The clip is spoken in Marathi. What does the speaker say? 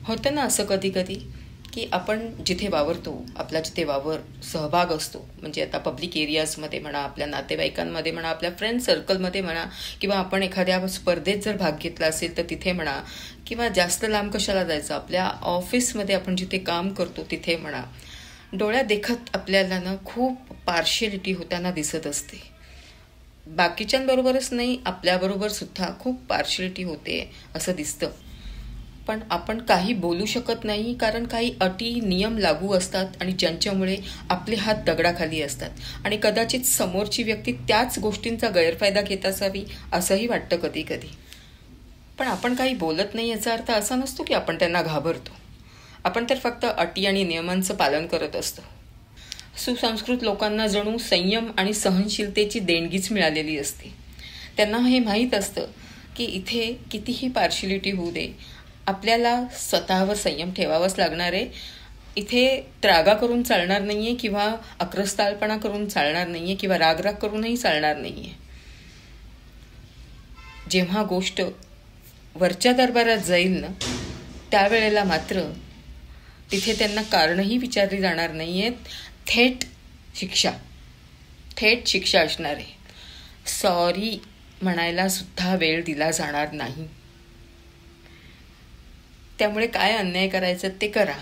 होतं ना असं कधी कधी की आपण जिथे वावरतो, आपला जिथे सहभाग असतो, म्हणजे आता पब्लिक एरियाजमध्ये म्हणा, आपल्या नातेवाईकांमध्ये म्हणा, आपल्या फ्रेंड सर्कलमध्ये म्हणा, किंवा आपण एखाद्या स्पर्धेत जर भाग घेतला असेल तर तिथे म्हणा, किंवा जास्त लांब कशाला जायचं, आपल्या ऑफिसमध्ये आपण जिथे काम करतो तिथे म्हणा, डोळ्या देखत आपल्याला ना खूप पार्शियलिटी होताना दिसत असते. बाकीच्यांबरोबरच नाही, आपल्याबरोबर सुद्धा खूप पार्शियलिटी होते असं दिसतं. पण आपण काही बोलू शकत नाही, कारण काही अटी नियम लागू असतात आणि ज्यांच्यामुळे आपले हात दगडाखाली असतात, आणि कदाचित समोरची व्यक्ती त्याच गोष्टींचा गैरफायदा घेत असावी असंही वाटतं कधी कधी. पण आपण काही बोलत नाही याचा अर्थ असा नसतो की आपण त्यांना घाबरतो. आपण तर फक्त अटी आणि नियमांचं पालन करत असतो. सुसंस्कृत लोकांना जणू संयम आणि सहनशीलतेची देणगीच मिळालेली असते. त्यांना हे माहीत असतं की इथे कितीही पार्शियलिटी होऊ दे, आपल्याला स्वतःवर संयम ठेवावाच लागणार आहे. इथे त्रागा करून चालणार नाहीये, किंवा अक्रस्ताळपणा करून चालणार नाहीये, किंवा रागराग करूनही चालणार नाहीये. जेव्हा गोष्ट वरच्या दरबारात जाईल ना, त्यावेळेला मात्र तिथे त्यांना कारणही विचारली जाणार नाहीयेत. थेट शिक्षा थेट शिक्षा असणार आहे. सॉरी म्हणायला सुद्धा वेळ दिला जाणार नाही. त्यामुळे काय अन्याय करायचं ते करा,